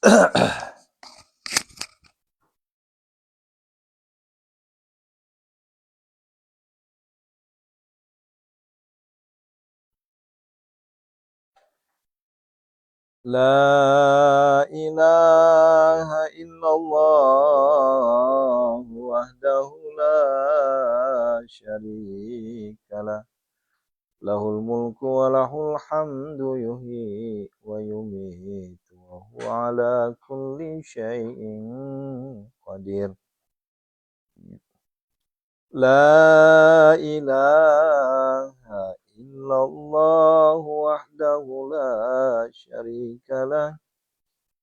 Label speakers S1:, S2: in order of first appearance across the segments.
S1: La ilaha illallah wahdahu la syarikalah. Lahul mulku wa lahul hamdu yuhyi wa yumiitu wa huwa ala kulli syai'in qadir. La ilaha illallah wahdahu la syarikalah.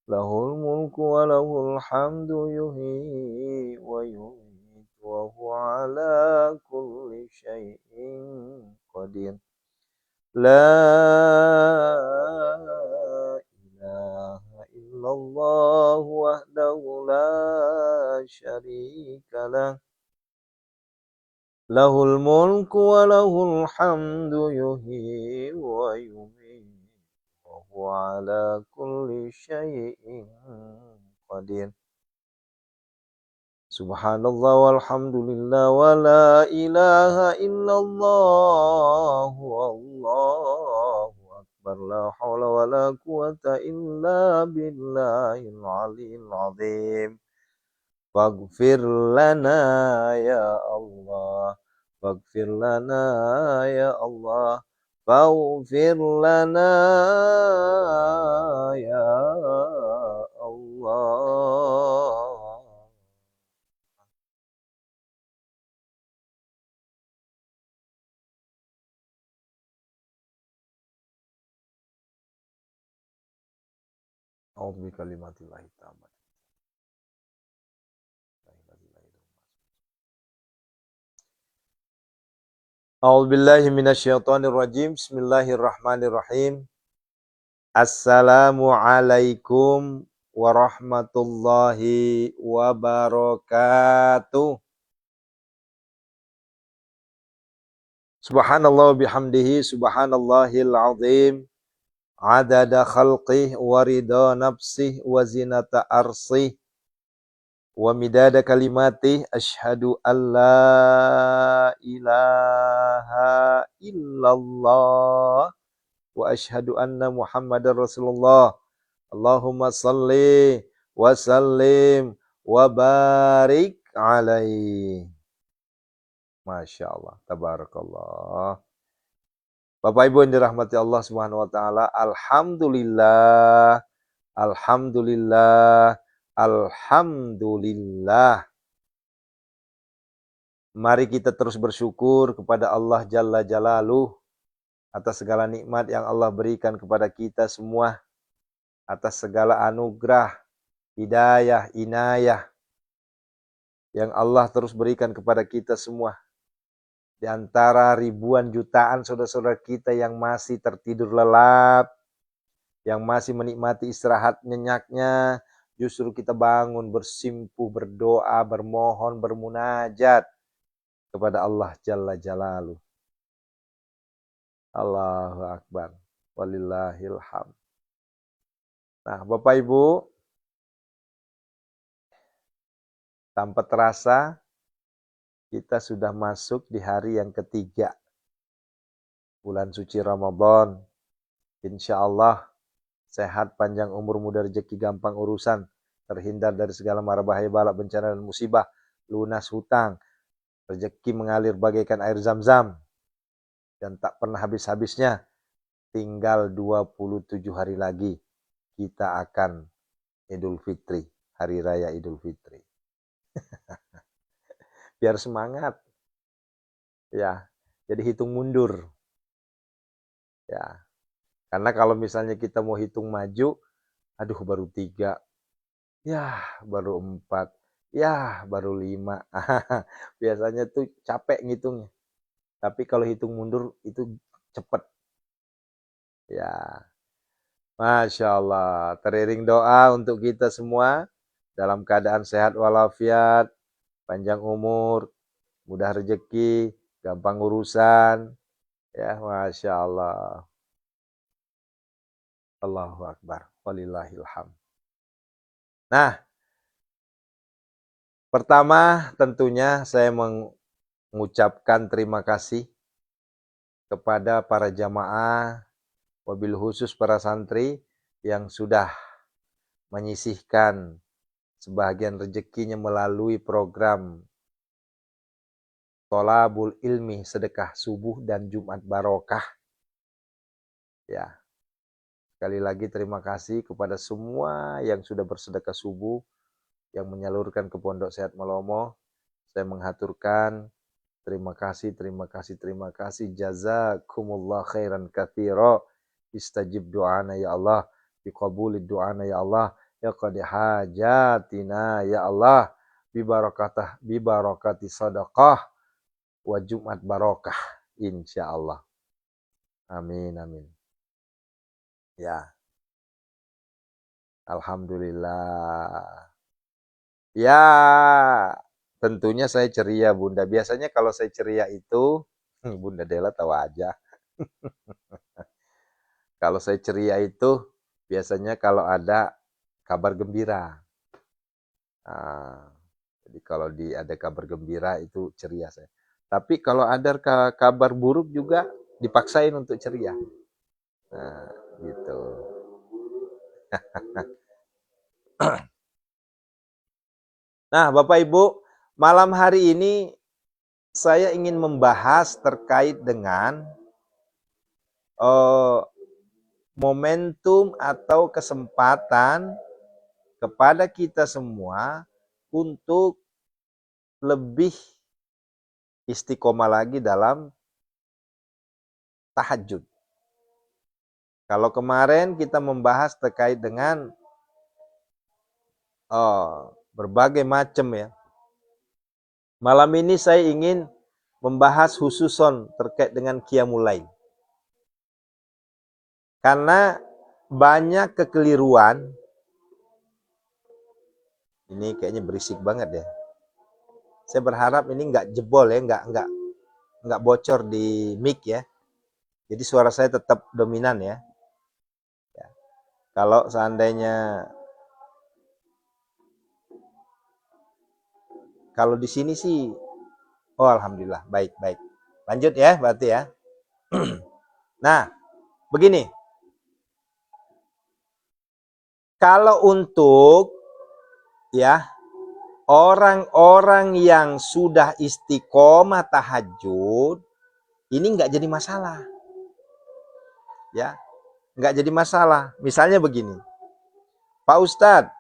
S1: Lahul mulku wa lahul hamdu yuhyi wa yumiitu wa huwa ala kulli syai'in qadir. La ilaha illallah wahdahu la syarikalah. Lahul mulku wa lahul hamdu yuhyi wa yumiitu wa huwa ala kulli syai'in qadir. Subhanallah walhamdulillah wa la ilaha illallah wallahu akbar. La haula wa la quwata illa billahil aliyyil azim. Waghfir lana ya Allah, waghfir lana ya Allah, waghfir lana ya Allah. A'udzu bikalimatillahi tammati. A'udzu billahi minasyaitonir rajim. Bismillahirrahmanirrahim. Assalamualaikum warahmatullahi wabarakatuh. Subhanallah bihamdihi subhanallahil azim. Adada khalqih wa ridha nafsih wa zinata arsih wa midada kalimatih. Asyhadu an la ilaha illallah wa asyhadu anna Muhammadar Rasulullah. Allahumma salli wa sallim wa barik alaihi. Masya Allah, tabarakallah. Bapak Ibu yang dirahmati Allah Subhanahu wa taala, alhamdulillah, alhamdulillah, alhamdulillah. Mari kita terus bersyukur kepada Allah Jalla Jalaluh atas segala nikmat yang Allah berikan kepada kita semua, atas segala anugerah, hidayah, inayah yang Allah terus berikan kepada kita semua. Di antara ribuan jutaan saudara-saudara kita yang masih tertidur lelap, yang masih menikmati istirahat nyenyaknya, justru kita bangun bersimpuh, berdoa, bermohon, bermunajat kepada Allah Jalla Jalaluh. Allahu Akbar. Walillahil hamd. Nah, Bapak Ibu, tanpa terasa kita sudah masuk di hari yang ketiga bulan suci Ramadan. Insya Allah sehat, panjang umur, mudah rezeki, gampang urusan, terhindar dari segala mara bahaya, bala, bencana dan musibah, lunas hutang, rezeki mengalir bagaikan air zam-zam dan tak pernah habis-habisnya. Tinggal 27 hari lagi kita akan Idul Fitri, hari raya Idul Fitri. Biar semangat. Ya, jadi hitung mundur. Ya. Karena kalau misalnya kita mau hitung maju, aduh baru 3, ya baru 4, ya baru 5. Biasanya tuh capek ngitungnya. Tapi kalau hitung mundur itu cepet. Ya, Masya Allah. Teriring doa untuk kita semua dalam keadaan sehat walafiat, panjang umur, mudah rezeki, gampang urusan. Ya, Masya Allah. Allahu Akbar. Walillahilham. Nah, pertama tentunya saya mengucapkan terima kasih kepada para jamaah, wabil khusus para santri yang sudah menyisihkan sebagian rezekinya melalui program Tholabul Ilmi, sedekah subuh dan Jumat Barokah. Ya, sekali lagi terima kasih kepada semua yang sudah bersedekah subuh, yang menyalurkan ke Pondok Sehat Melomo. Saya menghaturkan terima kasih, terima kasih, terima kasih. Jazakumullah khairan katsira. Istajib doana ya Allah. Biqabulid doana ya Allah. Ya qadi hajatina ya Allah. Bibarakati sadaqah wa Jumat barokah. Insyaallah. Amin, amin. Ya. Alhamdulillah. Ya, tentunya saya ceria, Bunda. Biasanya kalau saya ceria itu, Bunda Dela tahu aja. Kalau saya ceria itu, biasanya kalau ada kabar gembira. Nah, jadi kalau ada kabar gembira itu ceria saya. Tapi kalau ada kabar buruk juga dipaksain untuk ceria. Nah, gitu. Nah, Bapak Ibu, malam hari ini saya ingin membahas terkait dengan momentum atau kesempatan kepada kita semua untuk lebih istiqomah lagi dalam tahajud. Kalau kemarin kita membahas terkait dengan berbagai macam ya. Malam ini saya ingin membahas khususon terkait dengan Qiyamul Lail. Karena banyak kekeliruan. Ini kayaknya berisik banget ya. Saya berharap ini nggak jebol ya, nggak bocor di mic ya. Jadi suara saya tetap dominan ya. Kalau seandainya kalau di sini sih, oh alhamdulillah baik. Lanjut ya berarti ya. Nah, begini. Kalau untuk ya orang-orang yang sudah istiqomah tahajud, ini nggak jadi masalah. Ya, nggak jadi masalah. Misalnya begini, Pak Ustadz,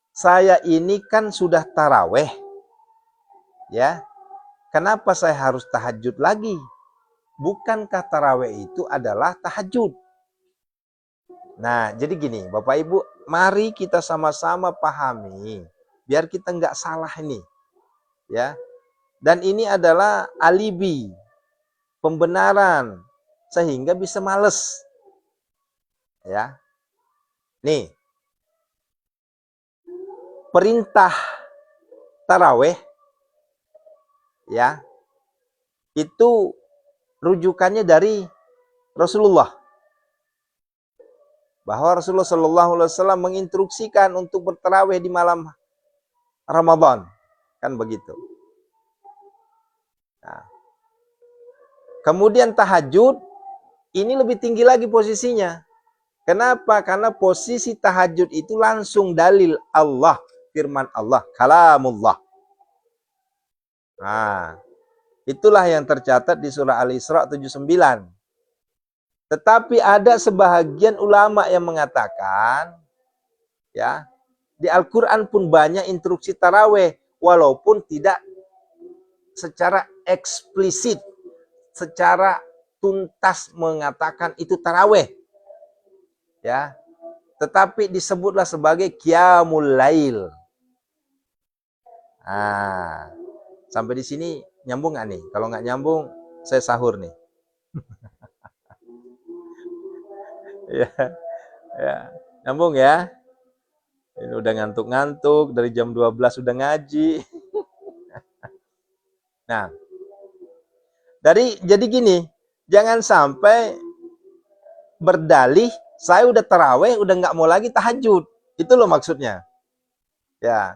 S1: saya ini kan sudah taraweh, ya. Kenapa saya harus tahajud lagi? Bukankah taraweh itu adalah tahajud? Nah, jadi gini, Bapak Ibu, mari kita sama-sama pahami, biar kita nggak salah ini, ya. Dan ini adalah alibi, pembenaran, sehingga bisa males, ya. Nih, perintah taraweh, ya, itu rujukannya dari Rasulullah. Bahwa Rasulullah SAW menginstruksikan untuk bertarawih di malam Ramadan. Kan begitu. Nah, kemudian tahajud, ini lebih tinggi lagi posisinya. Kenapa? Karena posisi tahajud itu langsung dalil Allah, firman Allah, kalamullah. Nah, itulah yang tercatat di surah Al-Isra 79. Tetapi ada sebahagian ulama yang mengatakan, ya, di Al-Quran pun banyak instruksi taraweh, walaupun tidak secara eksplisit, secara tuntas mengatakan itu taraweh, ya. Tetapi disebutlah sebagai Qiyamul Lail. Nah, sampai di sini nyambung nggak nih? Kalau nggak nyambung, saya sahur nih. Ya, ya, nyambung ya. Ini udah ngantuk-ngantuk, dari jam 12 udah ngaji. Nah, jadi gini, jangan sampai berdalih, saya udah taraweh, udah nggak mau lagi tahajud. Itu loh maksudnya. Ya.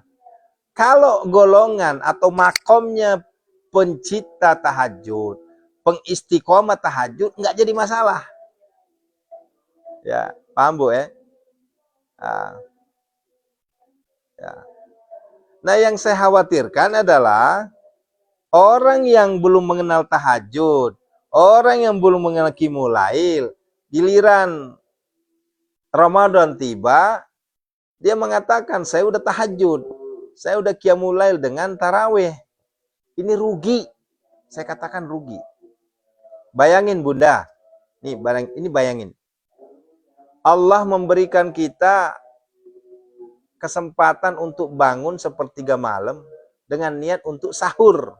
S1: Kalau golongan atau makomnya pencipta tahajud, pengistiqomah tahajud, nggak jadi masalah. Ya, paham Bu ya? Nah, ya. Nah, yang saya khawatirkan adalah orang yang belum mengenal tahajud, orang yang belum mengenal qiyamul lail, giliran Ramadan tiba, dia mengatakan, saya udah tahajud, saya udah qiyamul lail dengan tarawih. Ini rugi. Saya katakan rugi. Bayangin Bunda, ini bayangin. Allah memberikan kita kesempatan untuk bangun sepertiga malam dengan niat untuk sahur.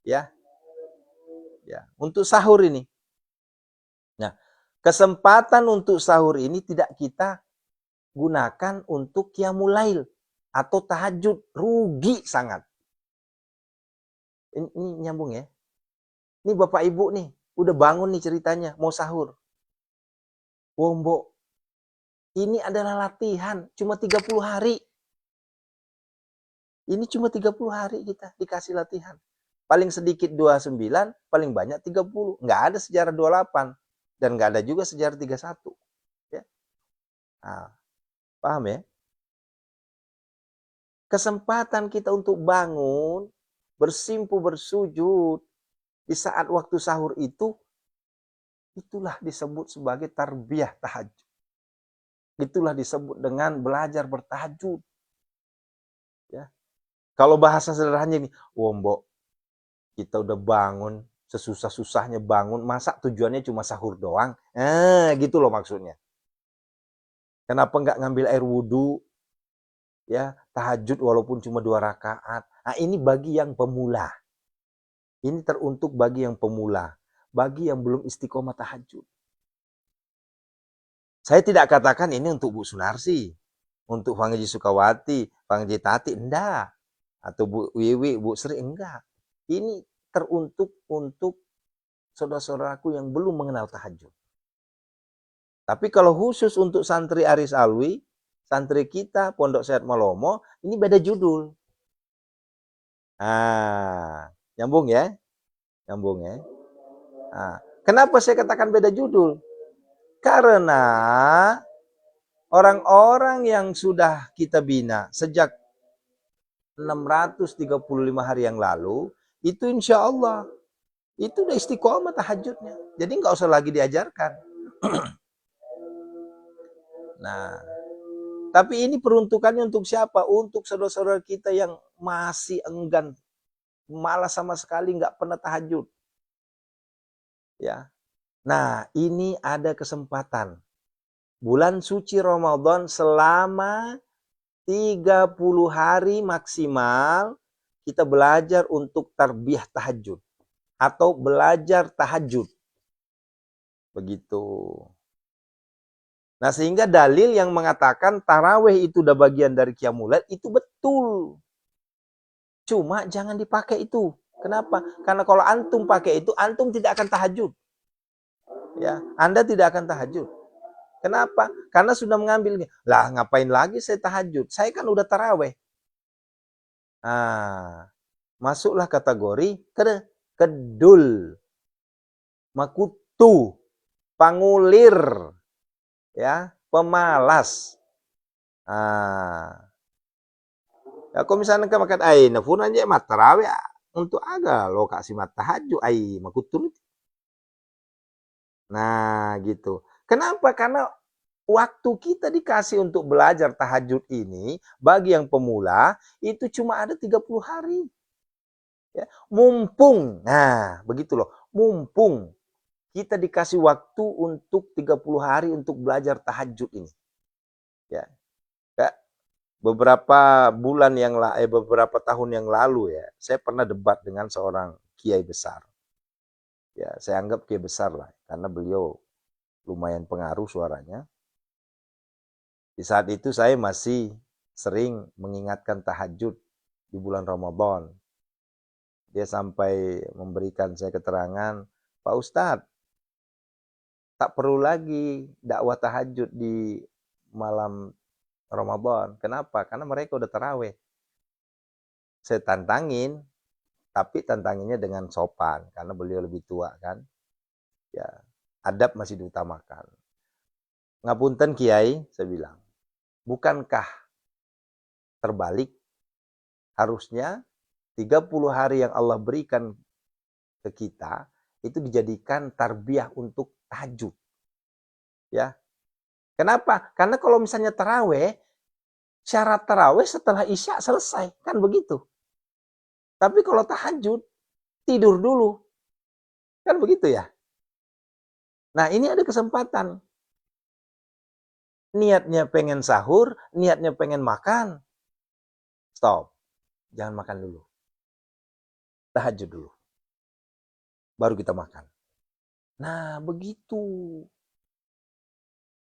S1: Ya. Ya, untuk sahur ini. Nah, kesempatan untuk sahur ini tidak kita gunakan untuk qiyamul lail atau tahajud, rugi sangat. Ini nyambung ya. Ini Bapak Ibu nih, udah bangun nih ceritanya, mau sahur. Mbok, ini adalah latihan, cuma 30 hari. Ini cuma 30 hari kita dikasih latihan. Paling sedikit 29, paling banyak 30. Nggak ada sejarah 28. Dan nggak ada juga sejarah 31. Ya. Nah, paham ya? Kesempatan kita untuk bangun, bersimpu, bersujud, di saat waktu sahur itu, itulah disebut sebagai tarbiyah tahajud. Itulah disebut dengan belajar bertahajud. Ya. Kalau bahasa sederhananya ini, Mbok, kita udah bangun, sesusah-susahnya bangun, masa tujuannya cuma sahur doang? Gitu loh maksudnya. Kenapa nggak ngambil air wudhu, ya tahajud walaupun cuma 2 rakaat? Nah, ini bagi yang pemula. Ini teruntuk bagi yang pemula, bagi yang belum istiqomah tahajud. Saya tidak katakan ini untuk Bu Sunarsi, untuk Fangji Sukawati, Fangji Tati, enggak. Atau Bu Wiwi, Bu Sri, enggak. Ini teruntuk untuk saudara-saudaraku yang belum mengenal tahajud. Tapi kalau khusus untuk santri Aris Alwi, santri kita Pondok Sehat Malomo, ini beda judul. Nyambung ya? Nyambung ya? Kenapa saya katakan beda judul? Karena orang-orang yang sudah kita bina sejak 635 hari yang lalu, itu insya Allah, itu udah istiqomah tahajudnya. Jadi nggak usah lagi diajarkan. Nah, tapi ini peruntukannya untuk siapa? Untuk saudara-saudara kita yang masih enggan, malas sama sekali nggak pernah tahajud. Ya. Nah, ini ada kesempatan. Bulan suci Ramadan selama 30 hari maksimal kita belajar untuk tarbiyah tahajud atau belajar tahajud. Begitu. Nah, sehingga dalil yang mengatakan tarawih itu udah bagian dari qiyamul lail itu betul. Cuma jangan dipakai itu. Kenapa? Karena kalau antum pakai itu, antum tidak akan tahajud. Ya, Anda tidak akan tahajud. Kenapa? Karena sudah mengambilnya. Lah, ngapain lagi saya tahajud? Saya kan udah tarawih. Masuklah kategori kedul, makutu, pangulir, ya, pemalas. Ya, kalau misalnya kan makan nafun aja mat tarawih untuk aga lo kasih mat tahajud makutul. Nah, gitu. Kenapa? Karena waktu kita dikasih untuk belajar tahajud ini bagi yang pemula itu cuma ada 30 hari. Ya, mumpung. Nah, begitu loh. Mumpung kita dikasih waktu untuk 30 hari untuk belajar tahajud ini. Ya. Beberapa tahun yang lalu ya, saya pernah debat dengan seorang kiai besar. Ya, saya anggap kiai besar lah karena beliau lumayan pengaruh suaranya. Di saat itu saya masih sering mengingatkan tahajud di bulan Ramadan. Dia sampai memberikan saya keterangan, Pak Ustadz, tak perlu lagi dakwah tahajud di malam Ramadan. Kenapa? Karena mereka udah taraweh. Saya tantangin, tapi tantanginnya dengan sopan karena beliau lebih tua kan. Ya, adab masih diutamakan. Ngapunten Kiai, saya bilang, bukankah terbalik? Harusnya 30 hari yang Allah berikan ke kita itu dijadikan tarbiyah untuk tahajud. Ya. Kenapa? Karena kalau misalnya taraweh, syarat taraweh setelah Isya selesai, kan begitu. Tapi kalau tahajud, tidur dulu. Kan begitu ya? Nah, ini ada kesempatan. Niatnya pengen sahur, niatnya pengen makan. Stop. Jangan makan dulu. Tahajud dulu. Baru kita makan. Nah, begitu.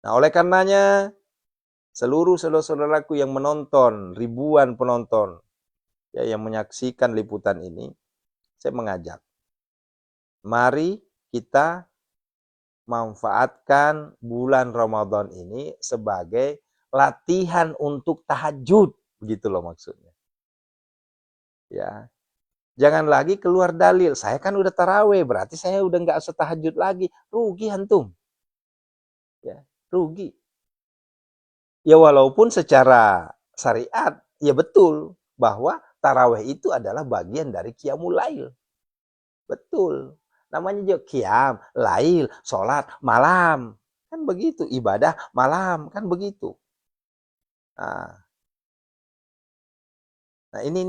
S1: Nah, oleh karenanya, seluruh saudara-saudaraku yang menonton, ribuan penonton, ya, yang menyaksikan liputan ini, saya mengajak. Mari kita manfaatkan bulan Ramadan ini sebagai latihan untuk tahajud. Begitu loh maksudnya. Ya. Jangan lagi keluar dalil. Saya kan udah taraweh, berarti saya udah nggak usah tahajud lagi. Rugi antum. Ya, rugi. Ya walaupun secara syariat, ya betul bahwa taraweh itu adalah bagian dari qiyamul lail. Betul. Namanya juga qiyam, lail, sholat, malam. Kan begitu, ibadah malam, kan begitu. Nah, ini.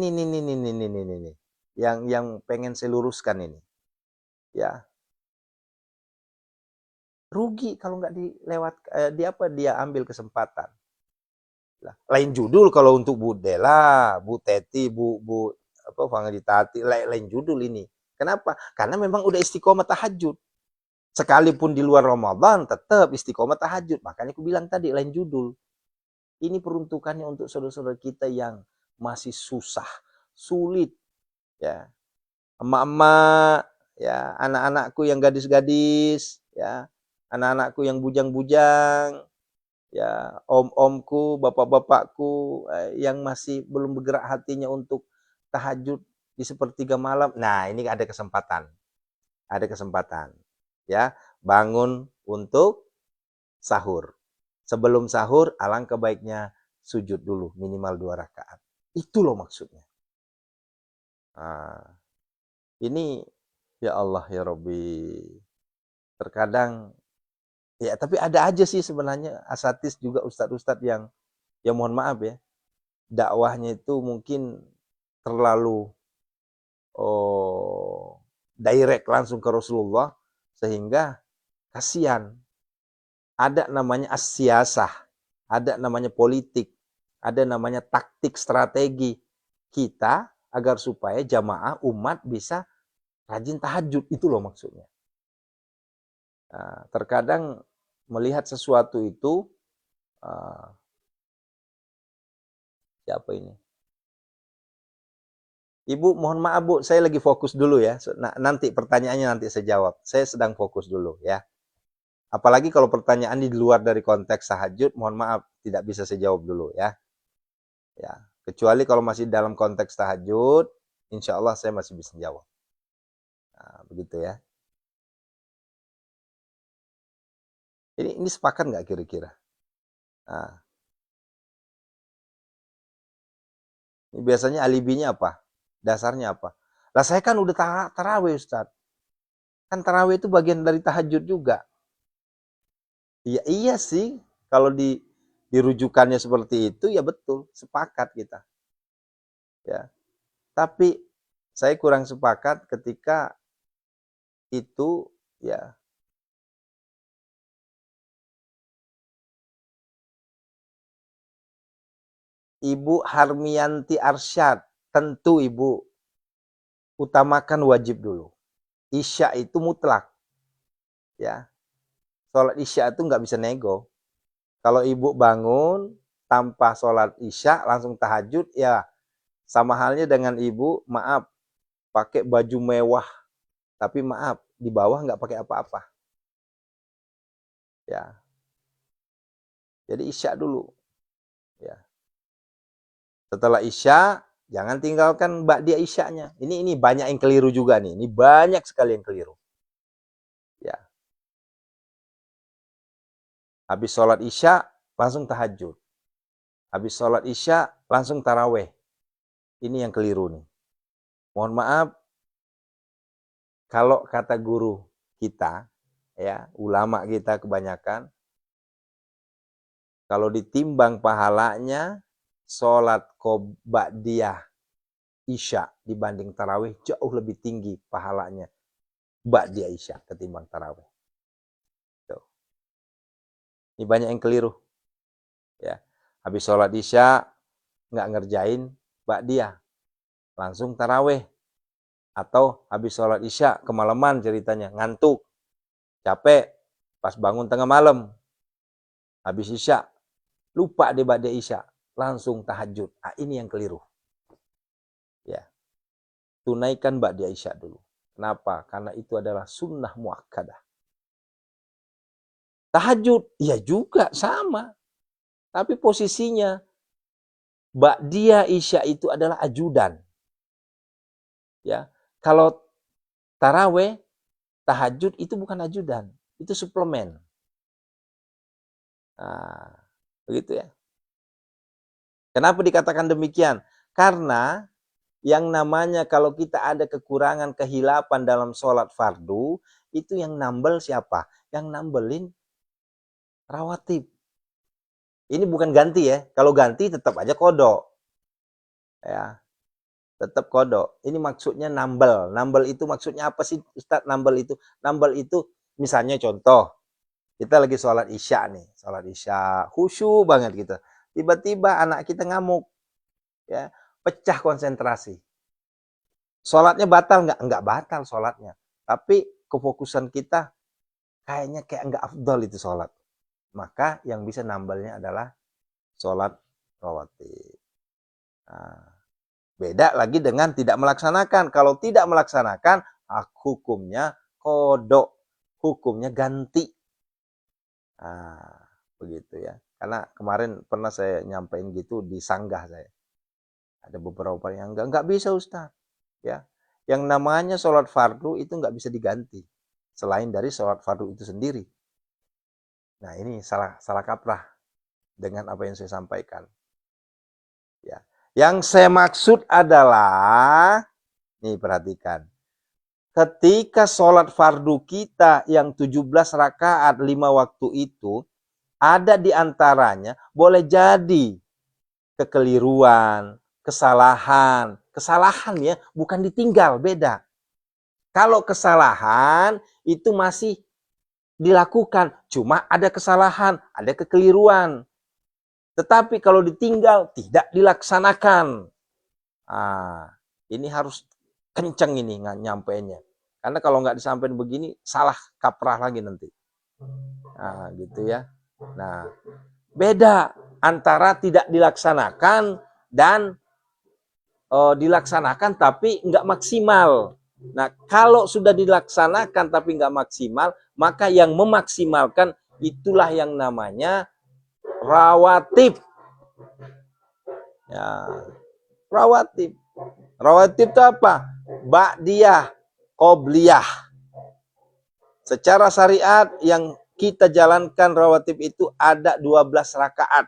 S1: Yang pengen saya luruskan ini. Ya, rugi kalau nggak dia ambil kesempatan. Lain judul kalau untuk Bu Dela, Bu Teti, Bu apa Fangalitati, lain judul ini. Kenapa? Karena memang udah istiqomah tahajud. Sekalipun di luar Ramadan tetap istiqomah tahajud. Makanya aku bilang tadi lain judul. Ini peruntukannya untuk saudara-saudara kita yang masih susah, sulit, ya. Emak-emak, ya, anak-anakku yang gadis-gadis, ya, anak-anakku yang bujang-bujang, ya, om-omku, bapak-bapakku yang masih belum bergerak hatinya untuk tahajud di sepertiga malam. Nah, ini ada kesempatan. Ada kesempatan. Ya, bangun untuk sahur. Sebelum sahur, alangkah baiknya sujud dulu minimal 2 rakaat. Itu loh maksudnya. Nah, ini ya Allah ya Rabbi. Terkadang ya tapi ada aja sih sebenarnya asatis juga ustadz-ustadz yang ya mohon maaf ya, dakwahnya itu mungkin terlalu direct langsung ke Rasulullah sehingga kasihan. Ada namanya as-siyasah, ada namanya politik, ada namanya taktik strategi kita agar supaya jamaah umat bisa rajin tahajud, itu loh maksudnya. Nah, terkadang melihat sesuatu itu siapa ini? Ibu, mohon maaf Bu, saya lagi fokus dulu ya. Nah, nanti pertanyaannya nanti saya jawab. Saya sedang fokus dulu ya. Apalagi kalau pertanyaan di luar dari konteks tahajud, mohon maaf, tidak bisa saya jawab dulu ya. Ya, kecuali kalau masih dalam konteks tahajud, insya Allah saya masih bisa jawab. Nah, begitu ya. Ini sepakat nggak kira-kira? Nah, ini biasanya alibinya apa? Dasarnya apa? Lah saya kan udah tarawih Ustaz. Kan tarawih itu bagian dari tahajud juga. Iya, iya sih. Kalau dirujukannya seperti itu, ya betul. Sepakat kita. Ya. Tapi saya kurang sepakat ketika itu ya Ibu Harmianti Arsyad, tentu Ibu utamakan wajib dulu. Isya itu mutlak. Ya. Sholat Isya itu nggak bisa nego. Kalau Ibu bangun tanpa sholat Isya langsung tahajud, ya sama halnya dengan Ibu, maaf, pakai baju mewah, tapi maaf, di bawah nggak pakai apa-apa. Ya. Jadi Isya dulu. Ya. Setelah Isya, jangan tinggalkan ba'da Isyanya. Ini banyak yang keliru juga nih. Ini banyak sekali yang keliru. Ya. Habis sholat Isya, langsung tahajud. Habis sholat Isya, langsung taraweh. Ini yang keliru nih. Mohon maaf, kalau kata guru kita, ya, ulama kita kebanyakan, kalau ditimbang pahalanya, sholat ba'diyah Isya dibanding tarawih jauh lebih tinggi pahalanya ba'diyah Isya ketimbang tarawih. Tuh. Ini banyak yang keliru. Ya, habis sholat Isya nggak ngerjain ba'diyah, langsung tarawih. Atau habis sholat Isya kemalaman ceritanya, ngantuk, capek, pas bangun tengah malam, habis Isya lupa di ba'diyah Isya, langsung tahajud. Ini yang keliru. Ya, tunaikan ba'diyah Isya dulu. Kenapa? Karena itu adalah sunnah muakkadah. Tahajud, ya juga sama. Tapi posisinya ba'diyah Isya itu adalah ajudan. Ya, kalau taraweh, tahajud itu bukan ajudan, itu suplemen. Nah, begitu ya. Kenapa dikatakan demikian? Karena yang namanya kalau kita ada kekurangan, kehilapan dalam sholat fardu, itu yang nambel siapa? Yang nambelin rawatib. Ini bukan ganti ya. Kalau ganti tetap aja kodok. Ya, tetap kodok. Ini maksudnya nambel. Nambel itu maksudnya apa sih Ustadz? Nambel itu misalnya contoh. Kita lagi sholat Isya nih. Sholat Isya. Khusyuk banget gitu. Tiba-tiba anak kita ngamuk. Ya, pecah konsentrasi. Sholatnya batal nggak? Nggak batal sholatnya. Tapi kefokusan kita kayaknya kayak nggak afdol itu sholat. Maka yang bisa nambelnya adalah sholat rawatib. Nah, beda lagi dengan tidak melaksanakan. Kalau tidak melaksanakan, hukumnya kodok. Hukumnya ganti. Nah, begitu ya. Karena kemarin pernah saya nyampein gitu di sanggah saya. Ada beberapa yang nggak bisa Ustaz. Ya, yang namanya sholat fardu itu nggak bisa diganti. Selain dari sholat fardu itu sendiri. Nah, ini salah kaprah dengan apa yang saya sampaikan. Ya. Yang saya maksud adalah, nih perhatikan. Ketika sholat fardu kita yang 17 rakaat 5 waktu itu, ada di antaranya boleh jadi kekeliruan, kesalahan. Kesalahan ya, bukan ditinggal, beda. Kalau kesalahan itu masih dilakukan, cuma ada kesalahan, ada kekeliruan. Tetapi kalau ditinggal, tidak dilaksanakan. Ini harus kenceng ini nyampeinnya. Karena kalau nggak disampaikan begini, salah kaprah lagi nanti. Nah, gitu ya. Nah, beda antara tidak dilaksanakan dan dilaksanakan tapi nggak maksimal. Nah, kalau sudah dilaksanakan tapi nggak maksimal, maka yang memaksimalkan itulah yang namanya rawatib. Ya, rawatib. Rawatib itu apa? Ba'diyah, qobliyah. Secara syariat yang kita jalankan rawatib itu ada 12 rakaat.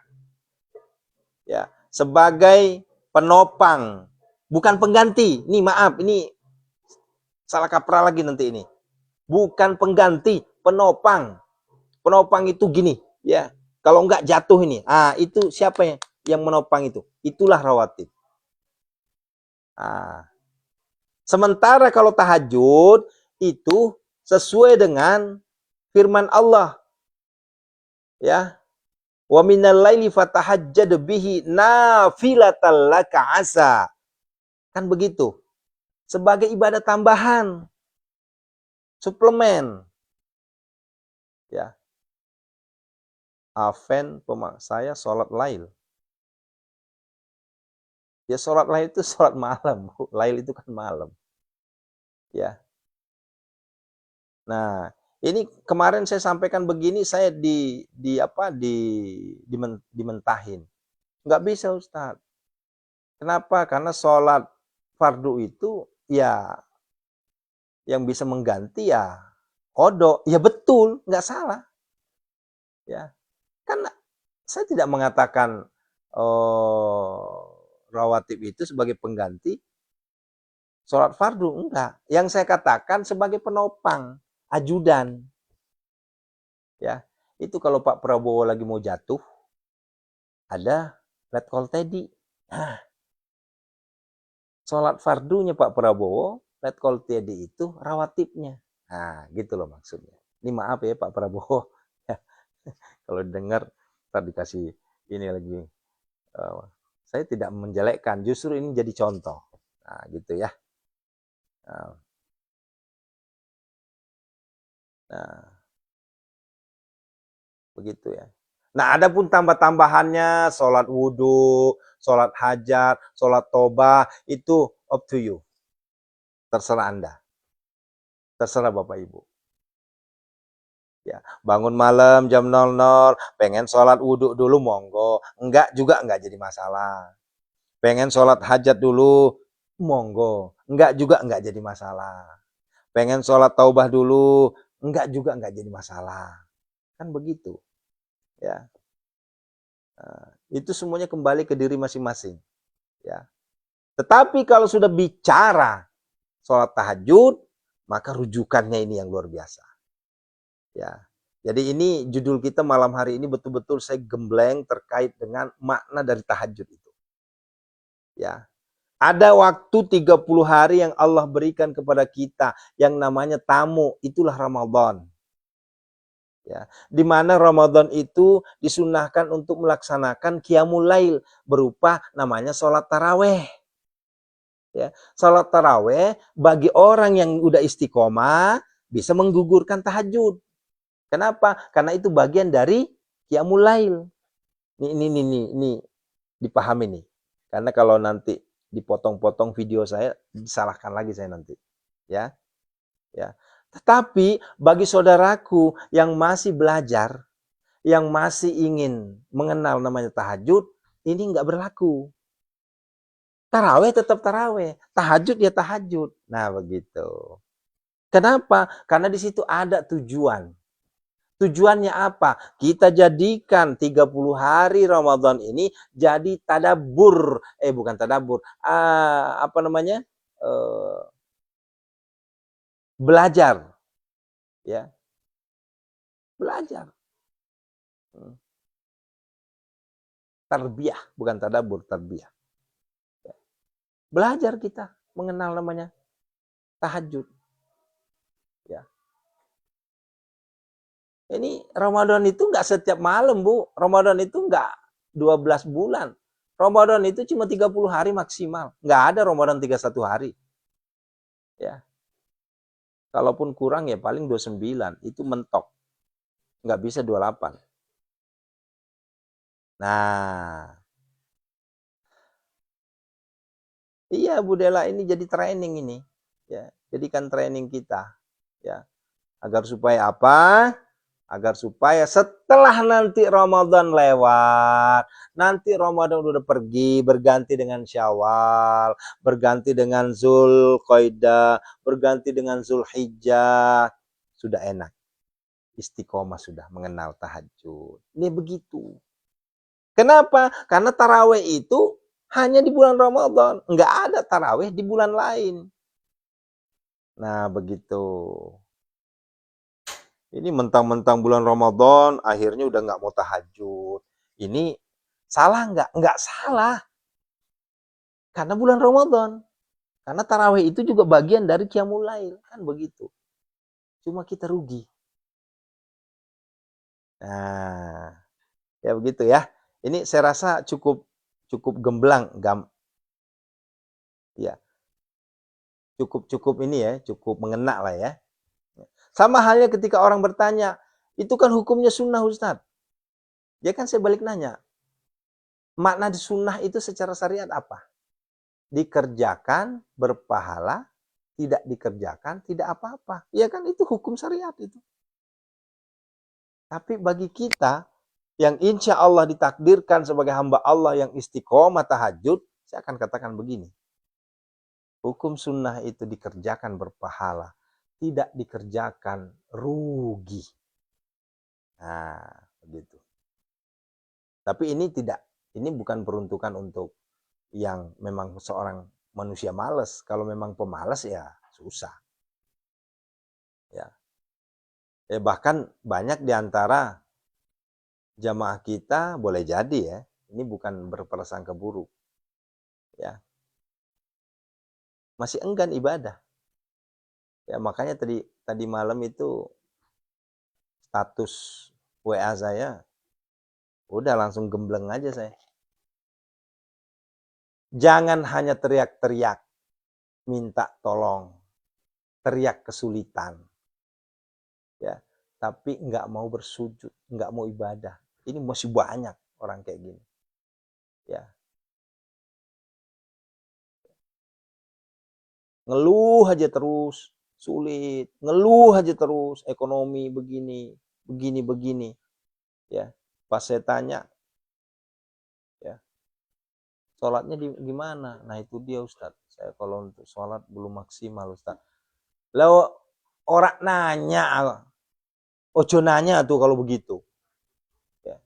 S1: Ya, sebagai penopang, bukan pengganti. Ini maaf, ini salah kaprah lagi nanti ini. Bukan pengganti, penopang. Penopang itu gini, ya. Kalau enggak jatuh ini. Itu siapa yang menopang itu? Itulah rawatib. Sementara kalau tahajud itu sesuai dengan firman Allah. Ya. Wa minal laili fatahajjad bihi nafilatan laka asa. Kan begitu. Sebagai ibadah tambahan. Suplemen. Ya. Afen saya sholat lail. Ya sholat lail itu sholat malam. Lail itu kan malam. Ya. Nah, ini kemarin saya sampaikan begini, saya dimentahin. Nggak bisa Ustaz. Kenapa? Karena sholat fardu itu ya yang bisa mengganti ya qada. Ya betul, nggak salah. Ya, kan saya tidak mengatakan rawatib itu sebagai pengganti sholat fardu, enggak. Yang saya katakan sebagai penopang, ajudan. Ya, itu kalau Pak Prabowo lagi mau jatuh, ada letkol teddy. Nah, sholat fardunya Pak Prabowo, letkol teddy itu rawatibnya. Nah, gitu loh maksudnya. Ini maaf ya Pak Prabowo, kalau dengar tadi dikasih ini lagi. Saya tidak menjelekkan, justru ini jadi contoh. Nah, gitu ya. Nah, begitu ya. Nah, ada pun tambah-tambahannya, sholat wudhu, sholat hajat, sholat tobah, itu up to you. Terserah Anda. Terserah Bapak Ibu. Ya, bangun malam jam 00, pengen sholat wudhu dulu, monggo. Enggak juga enggak jadi masalah. Pengen sholat hajat dulu, monggo. Enggak juga enggak jadi masalah. Pengen sholat taubah dulu, enggak juga enggak jadi masalah. Kan begitu. Ya. Nah, itu semuanya kembali ke diri masing-masing. Ya. Tetapi kalau sudah bicara sholat tahajud, maka rujukannya ini yang luar biasa. Ya. Jadi ini judul kita malam hari ini betul-betul saya gembleng terkait dengan makna dari tahajud itu. Ya. Ada waktu 30 hari yang Allah berikan kepada kita yang namanya tamu, itulah Ramadan. Ya, di mana Ramadan itu disunahkan untuk melaksanakan qiyamul lail berupa namanya sholat taraweh. Ya, sholat taraweh bagi orang yang udah istiqomah bisa menggugurkan tahajud. Kenapa? Karena itu bagian dari qiyamul lail. Ini dipahami nih. Karena kalau nanti dipotong-potong video saya, disalahkan lagi saya nanti. Ya, ya. Tetapi bagi saudaraku yang masih belajar, yang masih ingin mengenal namanya tahajud, ini nggak berlaku. Taraweh tetap taraweh, tahajud ya tahajud. Nah begitu. Kenapa? Karena di situ ada tujuan. Tujuannya apa? Kita jadikan 30 hari Ramadan ini jadi tadabbur. Bukan tadabbur. Apa namanya? Belajar. Ya. Belajar. Tarbiyah. Bukan tadabbur, tarbiyah. Belajar kita mengenal namanya tahajud. Ya. Ini Ramadan itu nggak setiap malam, Bu. Ramadan itu nggak 12 bulan. Ramadan itu cuma 30 hari maksimal. Nggak ada Ramadan 31 hari. Ya. Kalaupun kurang ya paling 29. Itu mentok. Nggak bisa 28. Nah. Iya, Bu Dela, ini jadi training ini. Ya, jadikan training kita. Ya. Agar supaya apa? Agar supaya setelah nanti Ramadan lewat, nanti Ramadan udah pergi, berganti dengan Syawal, berganti dengan Zulqaidah, berganti dengan Zulhijjah, sudah enak. Istiqomah sudah mengenal tahajud. Ini begitu. Kenapa? Karena taraweh itu hanya di bulan Ramadan. Enggak ada taraweh di bulan lain. Nah, begitu. Ini mentang-mentang bulan Ramadan, akhirnya udah nggak mau tahajud. Ini salah nggak? Nggak salah. Karena bulan Ramadan. Karena tarawih itu juga bagian dari qiyamul lail. Kan begitu. Cuma kita rugi. Nah, ya begitu ya. Ini saya rasa cukup gemblang. Ya, cukup ini ya, cukup mengena lah ya. Sama halnya ketika orang bertanya, itu kan hukumnya sunnah Ustaz. Ya kan saya balik nanya, makna di sunnah itu secara syariat apa? Dikerjakan berpahala, tidak dikerjakan tidak apa-apa. Ya kan itu hukum syariat itu. Tapi bagi kita yang insya Allah ditakdirkan sebagai hamba Allah yang istiqomah tahajud, Saya akan katakan begini, hukum sunnah itu dikerjakan berpahala, tidak dikerjakan rugi. Nah, begitu. Tapi ini bukan peruntukan untuk yang memang seorang manusia malas. Kalau memang pemalas ya susah. Ya. Bahkan banyak di antara jamaah kita boleh jadi ya, ini bukan berprasangka buruk. Ya. Masih enggan ibadah. Ya, makanya tadi malam itu status WA saya udah langsung gembleng aja saya. Jangan hanya teriak-teriak minta tolong, teriak kesulitan. Ya, tapi nggak mau bersujud, nggak mau ibadah. Ini masih banyak orang kayak gini. Ya. Ngeluh aja terus, sulit. Ngeluh aja terus, ekonomi begini, begini. Ya. Pas saya tanya, ya, sholatnya gimana? Nah itu dia Ustadz. Saya kalau untuk sholat belum maksimal Ustadz. Lalu orang nanya, ojo nanya tuh kalau begitu. Ya.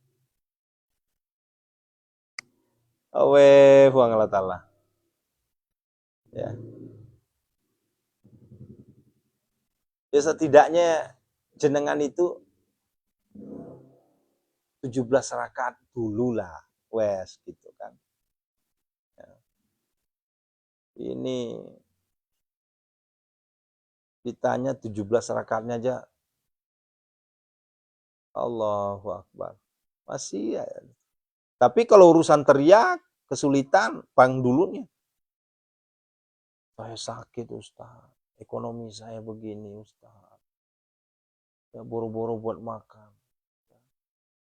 S1: Awe, Allah Ta'ala. Ya. Ya setidaknya jenengan itu 17 rakaat dulu lah, wes gitu kan. Ya. Ini ditanya 17 rakaatnya aja, Allahu Akbar. Masih ya. Tapi kalau urusan teriak, kesulitan, pang dulunya. Saya sakit Ustaz, ekonomi saya begini Ustaz. Ya boro-boro buat makan.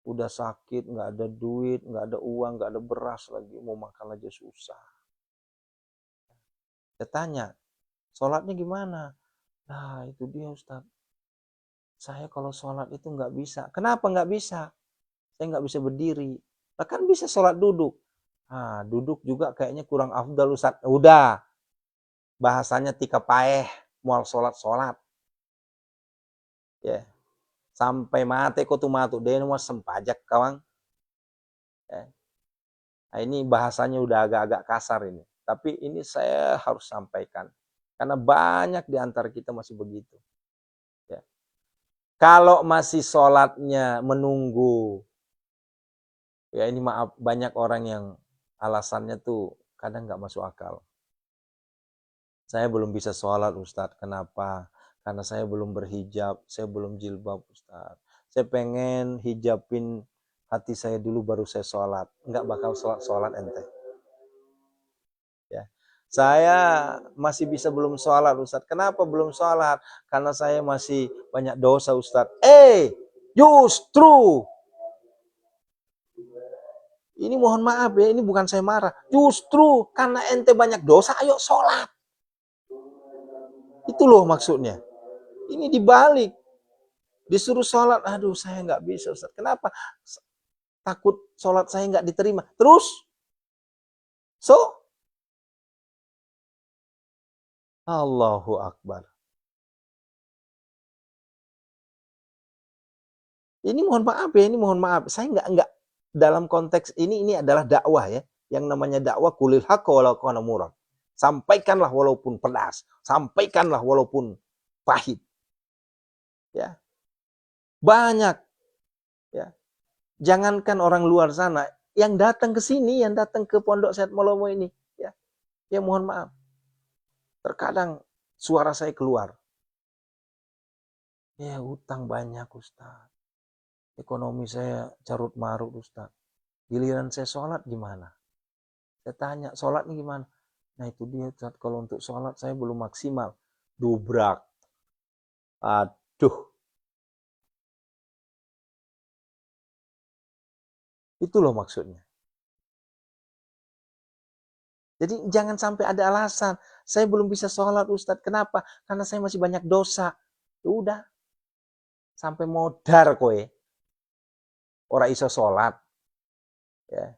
S1: Udah sakit, nggak ada duit, nggak ada uang, nggak ada beras lagi, mau makan aja susah. Saya tanya, sholatnya gimana? Nah itu dia Ustaz. Saya kalau sholat itu nggak bisa. Kenapa nggak bisa? Saya nggak bisa berdiri. Nah, kan bisa sholat duduk. Nah, duduk juga kayaknya kurang afdal Ustaz. Udah, bahasanya tika paeh, mual sholat. Ya. Sampai mate ko tu matu deh mau sempajak kawang. Ya. Nah, ini bahasanya udah agak-agak kasar ini. Tapi ini saya harus sampaikan. Karena banyak di antara kita masih begitu. Ya. Kalau masih sholatnya menunggu, ya ini maaf, banyak orang yang alasannya tuh kadang nggak masuk akal. Saya belum bisa sholat Ustadz, kenapa? Karena saya belum berhijab, saya belum jilbab Ustadz. Saya pengen hijabin hati saya dulu baru saya sholat. Nggak bakal sholat ente. Ya. Saya masih bisa belum sholat Ustadz. Kenapa belum sholat? Karena saya masih banyak dosa Ustadz. Justru ini mohon maaf ya, ini bukan saya marah. Justru karena ente banyak dosa, ayo sholat. Itu loh maksudnya. Ini dibalik. Disuruh sholat, aduh saya nggak bisa Ustaz. Kenapa? Takut sholat saya nggak diterima. Terus? Allahu Akbar. Ini mohon maaf ya, ini mohon maaf. Saya nggak dalam konteks ini adalah dakwah ya. Yang namanya dakwah kulil haqqa walau kana murah. Sampaikanlah walaupun pedas, sampaikanlah walaupun pahit. Ya. Banyak ya. Jangankan orang luar sana, yang datang ke sini, yang datang ke Pondok Sehat Malomo ini, ya. Ya mohon maaf. Terkadang suara saya keluar. Ya utang banyak Ustaz. Ekonomi saya carut marut Ustaz. Giliran saya sholat gimana? Saya tanya, sholatnya gimana? Nah itu dia Ustaz, kalau untuk sholat saya belum maksimal. Dobrak. Aduh. Itu loh maksudnya. Jadi jangan sampai ada alasan. Saya belum bisa sholat Ustaz. Kenapa? Karena saya masih banyak dosa. Ya udah. Sampai modar kowe. Ora iso sholat. Ya.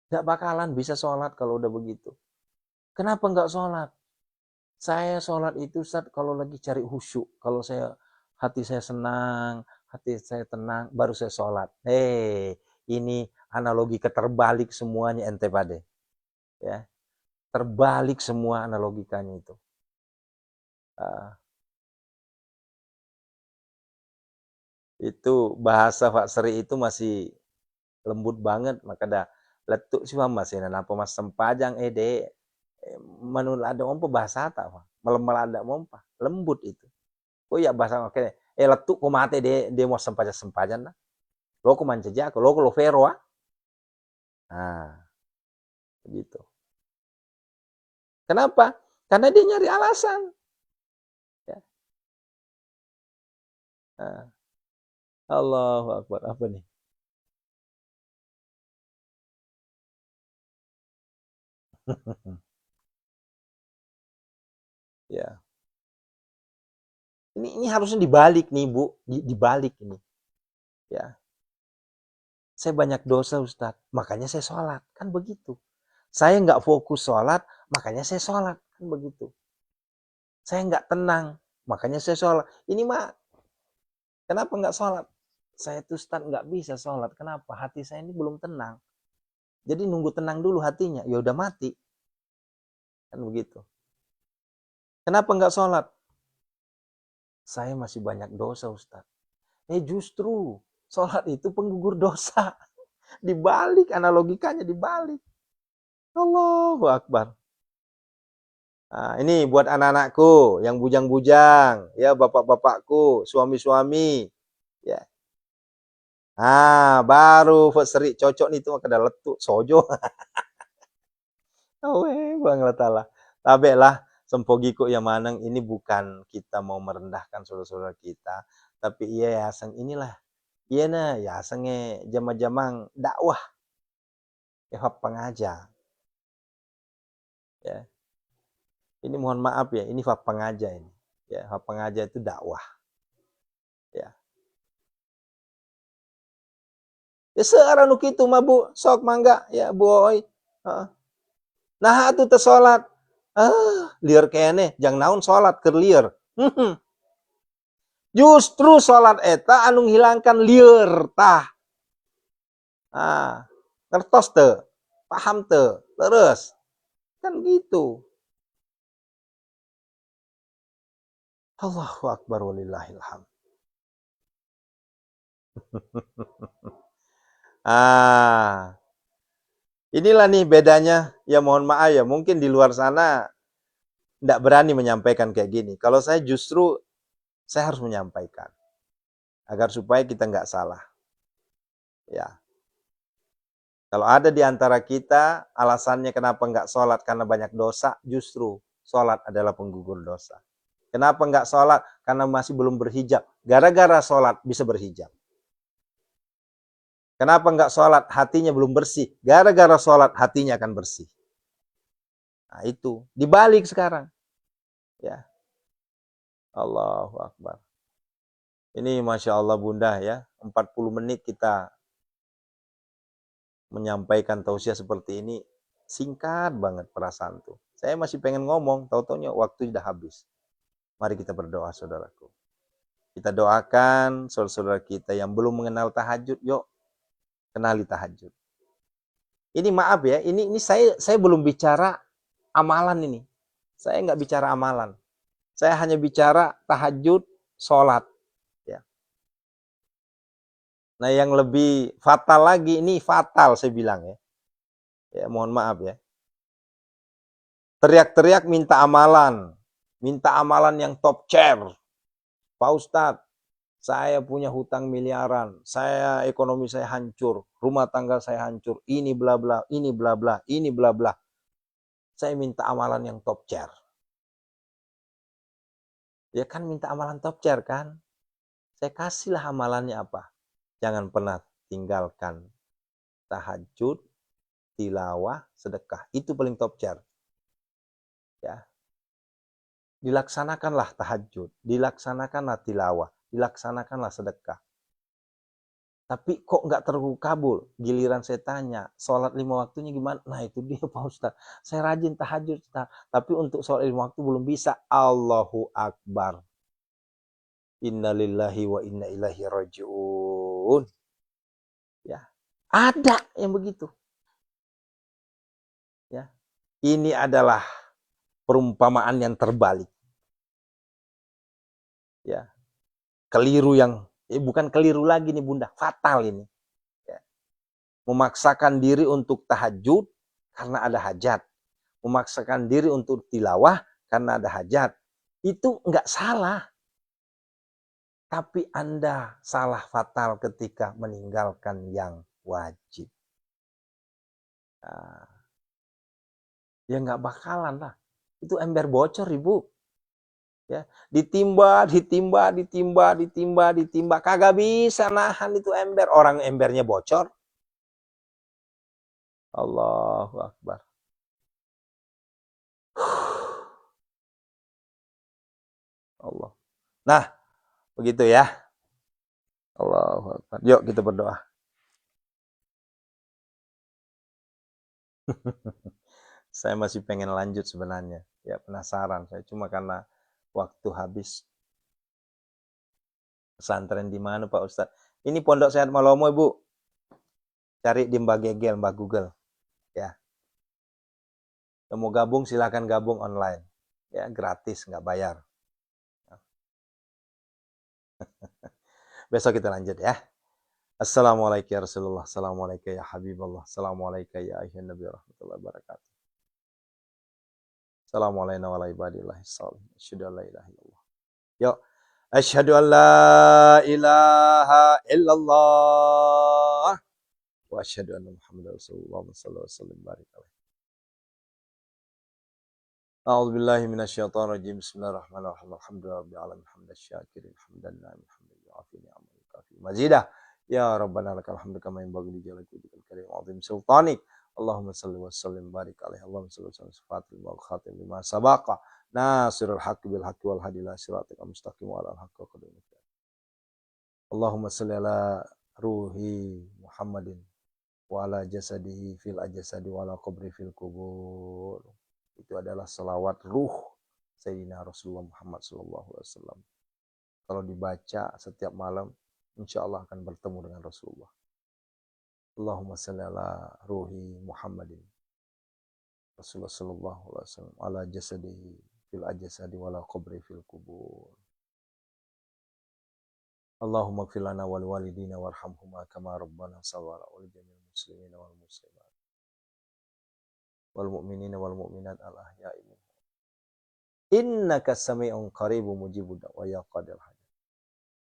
S1: Nggak bakalan bisa sholat kalau udah begitu. Kenapa nggak sholat? Saya sholat itu Ustaz kalau lagi cari khusyuk. Kalau hati saya senang, hati saya tenang, baru saya sholat. Ini analogi keterbalik semuanya ente pade. Ya, terbalik semua analogikanya itu. Uh, itu bahasa Pak Seri itu masih lembut banget, maka dah letuk sih mas ini apa mas sempajang manul ada ompa bahasa tak pak malam ada ompa lembut itu. Oh ya bahasa oke letuk ko mate de mau sempajan lah lo ko mancaja lo ko lo vero nah begitu. Kenapa? Karena dia nyari alasan ya. Nah, Allahu Akbar apa nih. Ya ini harusnya dibalik nih Bu, dibalik ini ya. Saya banyak dosa Ustadz, makanya saya sholat. Kan begitu. Saya nggak fokus sholat, makanya saya sholat. Kan begitu. Saya nggak tenang, makanya saya sholat. Ini mah, kenapa nggak sholat? Saya tuh Ustadz nggak bisa sholat. Kenapa? Hati saya ini belum tenang. Jadi nunggu tenang dulu hatinya. Ya udah mati. Kan begitu. Kenapa nggak sholat? Saya masih banyak dosa Ustadz. Justru sholat itu penggugur dosa. Dibalik, analogikanya dibalik. Allahu Akbar. Nah, ini buat anak-anakku yang bujang-bujang, ya bapak-bapakku, suami-suami, ya. Baru seri cocok nih tuh kada letuk sojo. Bang Allah. Tabe lah sempogiku yang manang ini bukan kita mau merendahkan saudara-saudara kita, tapi iya yasang inilah. Iya nah, yasangnya jamang-jamang dakwah. Ya pengajar. Ya. Ini mohon maaf ya, ini pengajar ini. Ya, pengajar itu dakwah. Ya. Ya sekarang itu mah Bu, sok mangga ya boy. Nah itu tersolat. Liar kene, jangan naon solat ke liar. Justru solat eta anu hilangkan liar tah. Ngertos te, paham te, terus kan gitu. Allahu Akbar walillahilham. Inilah nih bedanya, ya mohon maaf ya, mungkin di luar sana tidak berani menyampaikan kayak gini. Kalau saya justru, saya harus menyampaikan. Agar supaya kita nggak salah. Ya. Kalau ada di antara kita, alasannya kenapa nggak sholat karena banyak dosa, justru sholat adalah penggugur dosa. Kenapa nggak sholat? Karena masih belum berhijab. Gara-gara sholat bisa berhijab. Kenapa nggak sholat? Hatinya belum bersih. Gara-gara sholat hatinya akan bersih. Nah itu dibalik sekarang. Ya, Allahu Akbar. Ini Masya Allah Bunda ya, 40 menit kita menyampaikan tausiah seperti ini. Singkat banget perasaan tuh. Saya masih pengen ngomong, tahu-taunya waktu sudah habis. Mari kita berdoa saudaraku. Kita doakan saudara-saudara kita yang belum mengenal tahajud, yuk kenali tahajud. Ini maaf ya, ini saya belum bicara amalan ini. Saya nggak bicara amalan. Saya hanya bicara tahajud, sholat. Ya. Nah yang lebih fatal lagi, ini fatal saya bilang ya. Ya mohon maaf ya. Teriak-teriak minta amalan yang top chair. Pak Ustadz, saya punya hutang miliaran, ekonomi saya hancur, rumah tangga saya hancur, ini bla bla, ini bla bla, ini bla bla. Saya minta amalan yang top chair. Ya kan minta amalan top chair kan? Saya kasihlah amalannya apa? Jangan pernah tinggalkan tahajud, tilawah, sedekah. Itu paling top chair. Ya. Dilaksanakanlah tahajud, dilaksanakanlah tilawah, dilaksanakanlah sedekah. Tapi kok nggak terkabul? Giliran saya tanya, sholat 5 waktunya gimana? Nah itu dia Pak Ustaz. Saya rajin tahajud, tapi untuk sholat 5 waktu belum bisa. Allahu Akbar. Innalillahi wa inna ilaihi raji'un. Ya, ada yang begitu. Ya, ini adalah perumpamaan yang terbalik. Ya, keliru yang bukan keliru lagi nih Bunda, fatal ini. Ya. Memaksakan diri untuk tahajud karena ada hajat. Memaksakan diri untuk tilawah karena ada hajat. Itu enggak salah. Tapi Anda salah fatal ketika meninggalkan yang wajib. Nah, ya enggak bakalan lah. Itu ember bocor, Ibu. Ya, ditimba, kagak bisa nahan itu ember. Orang embernya bocor. Allahu Akbar. Allah. Nah, begitu ya. Allahu Akbar. Yuk kita berdoa. Saya masih pengen lanjut sebenarnya. Ya penasaran saya, cuma karena waktu habis. Pesantren di mana Pak Ustadz? Ini Pondok Sehat Malomo Ibu. Cari di Mbak Gegel, Mbak Google. Ya. Yang mau gabung silakan gabung online. Ya gratis, nggak bayar. Besok kita lanjut ya. Assalamualaikum ya Rasulullah. Assalamualaikum ya Habibullah. Assalamualaikum ya ayuhan Nabi warahmatullahi wabarakatuh. Assalamualaikum warahmatullahi wabarakatuh. Asyhadu an la ilaha illallah. Yuk. Asyhadu an la ilaha illallah. Wa asyhadu anna Muhammadar Rasulullah sallallahu alaihi wasallam barik alaihi. A'udzu billahi minasyaitonir rajim. Bismillahirrahmanirrahim. Alhamdulillahirabbil alamin. Hamdan syakirin, hamdan na'imin, hamdan yu'afi ni'amahu kafi mazidah. Ya Rabbana lakal hamdu kama yanbaghi li jalali wajhikal karim wa 'azimi sultanik. Allahumma shalli wa sallim barik alaihi. Allahumma shalli wa sallim sifatil wal khatim lima sabaqa. Nasirul haqqi bil haqqi wal hadi ila siratal mustaqim wa ala al-haqqi qadim. Allahumma shalli ala ruhi Muhammadin wa ala jasadihi fil ajsadi wa ala qabri fil kubur. Itu adalah selawat ruh Sayyidina Rasulullah Muhammad SAW. Kalau dibaca setiap malam, insya Allah akan bertemu dengan Rasulullah. Allahumma salli ala ruhi Muhammadin Rasulullah sallallahu alaihi wasallam ala jasadihi fil ajsadi wala qabri fil kubur. Allahumma ighfir lana wal walidina warhamhuma kama rabbana saghara wal jami'il muslimina wal muslimat wal mu'minina wal mu'minat al ahya'i minhum. Innaka sami'un qaribun mujibud wa ya qadil hajat.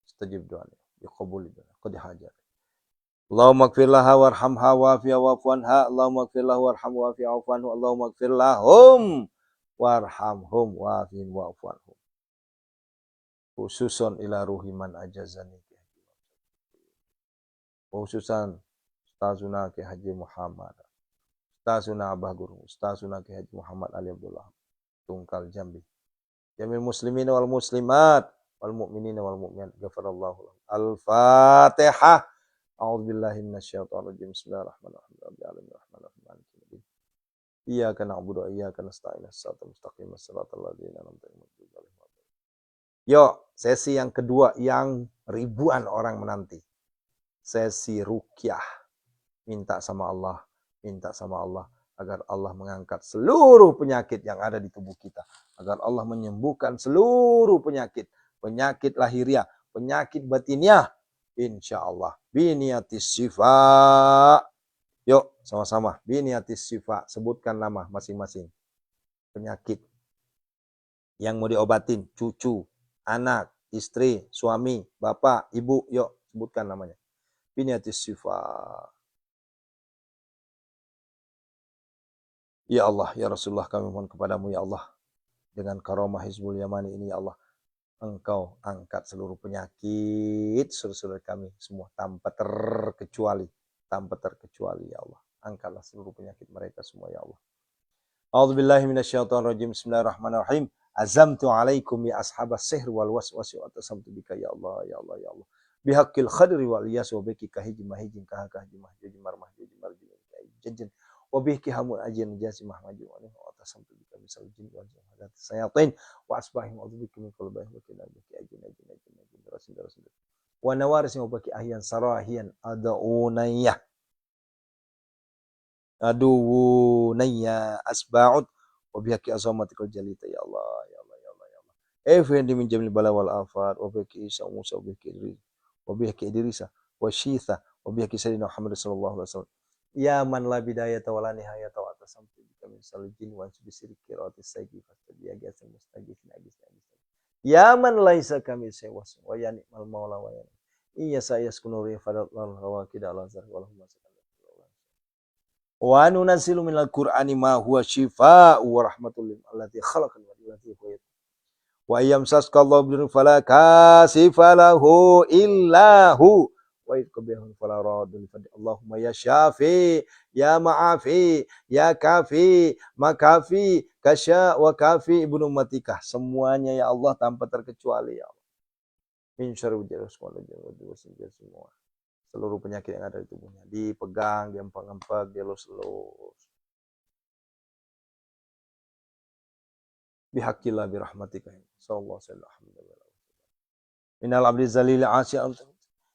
S1: Istajib du'ana ya qabul du'ana qad hajat. Allahumma ighfir laha warhamha wa'afiha wa'fu anha. Allahumma ighfir lahu warhamhu wa'afiha wa'fu anhu. Allahumma ighfir lahum warhamhum wa'afihim wa'fu anhum. Khususan ila ruhi man ajazani. Khususan Ustazuna Ki Haji Muhammad. Ustazuna Abah Guru. Ustazuna Ki Haji Muhammad Ali Abdullah Tungkal Jambi. Jamil muslimin wal muslimat wal mu'minin wal mu'minat. Ghafarallahu lahum. Al-Fatihah. A'udzu billahi minasyaitonir rajim. Bismillahirrahmanirrahim. Rabbil alamin arrahmanirrahim maliki yaumiddin. Iyyaka na'budu wa iyyaka nasta'in. Shiratal mustaqim shiratal ladzina an'amta 'alaihim. Yo, sesi yang kedua yang ribuan orang menanti. Sesi ruqyah. Minta sama Allah agar Allah mengangkat seluruh penyakit yang ada di tubuh kita. Agar Allah menyembuhkan seluruh penyakit. Penyakit lahiriah, penyakit batiniah. InsyaAllah. Biniatis syifa. Yuk, sama-sama. Biniatis syifa. Sebutkan nama masing-masing. Penyakit yang mau diobatin. Cucu, anak, istri, suami, bapak, ibu. Yuk, sebutkan namanya. Biniatis syifa. Ya Allah, ya Rasulullah, kami mohon kepadamu ya Allah. Dengan karomah Hizbul Yamani ini ya Allah. Engkau angkat seluruh penyakit saudara-saudara kami semua tanpa terkecuali ya Allah. Angkatlah seluruh penyakit mereka semua ya Allah. A'udzubillahi minasyaitonir rajim. Bismillahirrahmanirrahim. Azamtu alaikum ya ashabas sihr wal waswasi wa tasamtu bika ya Allah ya Allah ya Allah. Bihaqqil khadri wal iyas wa biki kahiji mahijin kahakaji mahjuji marmahjuji marjuji jajin wa biki hamun ajin jasi mahmaju wa nihu atasam tu bika misal jin wa jin hadat sayatin wa asbahim wa biki min qalbih wa kina biki ajin rasul wa nawaris wa baki ahyan sarahiyan adunayya asba'ud wa bihaqi azamatikal jalita ya Allah ya Allah ya Allah ya Allah efendi min jamil bala wal afat wa bihaqi Isa Musa wa bihaqi Idris wa bihaqi Idrisa wa Syitha wa bihaqi Sayyidina Muhammad sallallahu alaihi wasallam ya man la bidayata wa la nihayata wa tasamtu bika min salijin wa bisiri qiraatis sayyi fastabiya gasan mustajibin agis ya man laisa kami sewas wa yani mal maula wa yani iya saya skunuri fadat lal hawakid ala zar walahumma wa nunazzilu minal qur'ani ma huwa shifaa'u wa rahmatul lil allati khalaqal wallati huwa wa yamsaskallahu bidur fala kasifa lahu illa hu wa yaqbihun fala radul fadi Allahumma ya syafi ya ma'afi ya kafi makafi kasya wa kafi ibnu matikah semuanya ya Allah tanpa terkecuali ya Allah min syarri semua seluruh penyakit yang ada di tubuhnya dipegang diempak-empak dielus-elus bihaqqillah birahmatika sallallahu alaihi wasallam minal abdi zalil asya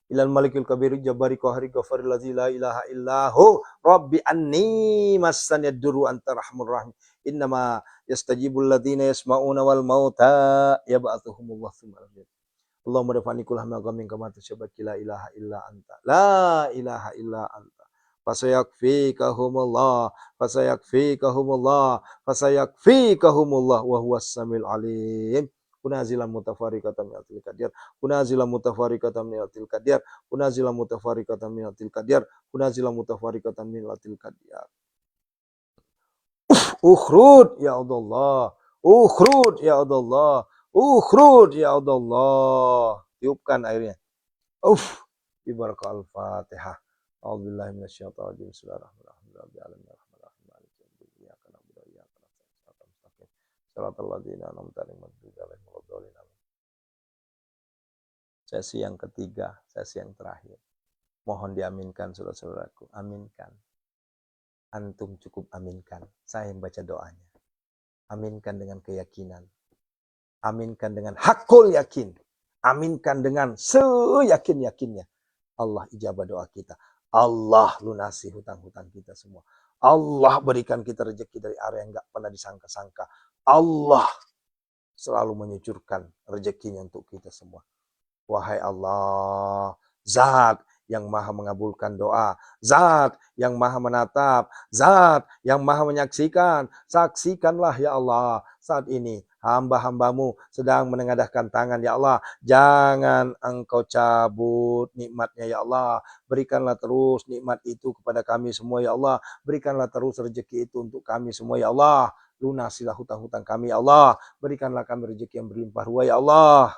S1: ilal malikil kabir jabari qahari ghafaril ladzi la ilaha illahu rabbi anni massani ad-durru anta rahmur rahim innama yastajibul ladzina yasma'una wal mauta yab'athuhumullah tsumma Allahumma dafani kullah ma ghamin kama tasyabaki la ilaha illa anta la ilaha illa anta fasayakfikahumullah wa huwas samiul alim kunazilan mutafarriqatan minatil qadir kunazilan mutafarriqatan minatil qadir kunazilan mutafarriqatan minatil qadir kunazilan mutafarriqatan minatil qadir ukhrud ya Allah ukhrud ya Allah ukhrud ya Allah tiupkan airnya ibarakah al-fatihah a'udzubillahi minasyaitonir rajim bismillahirrahmanirrahim rabbil alamin arrahmanirrahim maliki yaumiddin iyyaka na'budu wa iyyaka nasta'in shiratal ladzina an'amta 'alaihim ghairil maghdubi 'alaihim. Sesi yang ketiga, sesi yang terakhir. Mohon diaminkan saudara-saudaraku, aminkan. Antum cukup aminkan. Saya yang baca doanya. Aminkan dengan keyakinan. Aminkan dengan hakul yakin. Aminkan dengan seyakin-yakinnya. Allah ijabah doa kita. Allah lunasi hutang-hutang kita semua. Allah berikan kita rezeki dari area yang gak pernah disangka-sangka. Allah selalu menyucurkan rezekinya untuk kita semua. Wahai Allah, Zat yang maha mengabulkan doa, Zat yang maha menatap, Zat yang maha menyaksikan. Saksikanlah ya Allah saat ini hamba-hambamu sedang menengadahkan tangan ya Allah. Jangan engkau cabut nikmatnya ya Allah. Berikanlah terus nikmat itu kepada kami semua ya Allah. Berikanlah terus rezeki itu untuk kami semua ya Allah. Lunasilah hutang-hutang kami ya Allah. Berikanlah kami rezeki yang berlimpah ruah ya Allah.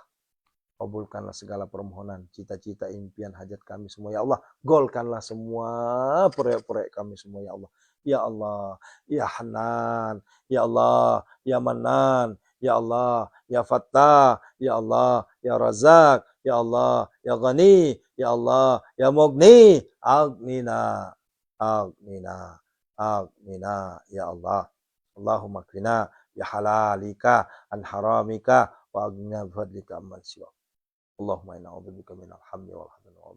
S1: Kabulkanlah segala permohonan, cita-cita, impian, hajat kami semua ya Allah. Golkanlah semua proyek-proyek kami semua ya Allah. Ya Allah, ya Hanan, ya Allah, ya Manan, ya Allah, ya Fattah, ya Allah, ya Razak, ya Allah, ya Ghani, ya Allah, ya Mughni, Aghnina, Aghnina, Aghnina, ya Allah. Allahumma qina ya halalika an haramika wa aghnina bi fadlika amman siwa. Allahumma inna a'udzubika minal hammi wal hazani wa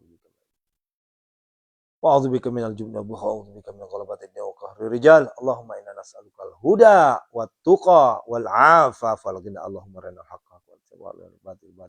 S1: a'udzubika minal jubni wa a'udzubika min ghalabati ad-din wa qahri rijal. Allahumma inna nas'aluka al-huda wat tuqa wal 'afafa wal ghina. Allahumma arina al-haqqa wa arina al-batila.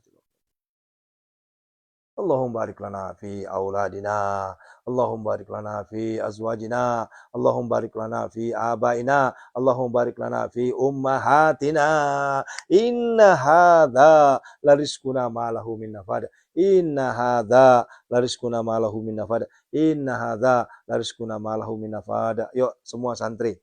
S1: Allahumma barik lana fi auladina, Allahumma barik lana fi azwajina, Allahumma barik lana fi abaina, Allahumma barik lana fi ummahatina. Inna hadza la rizquna ma lahu min nafad. Inna hadza la rizquna ma lahu min nafad. Inna hadza la rizquna ma lahu min nafad. Yuk semua santri.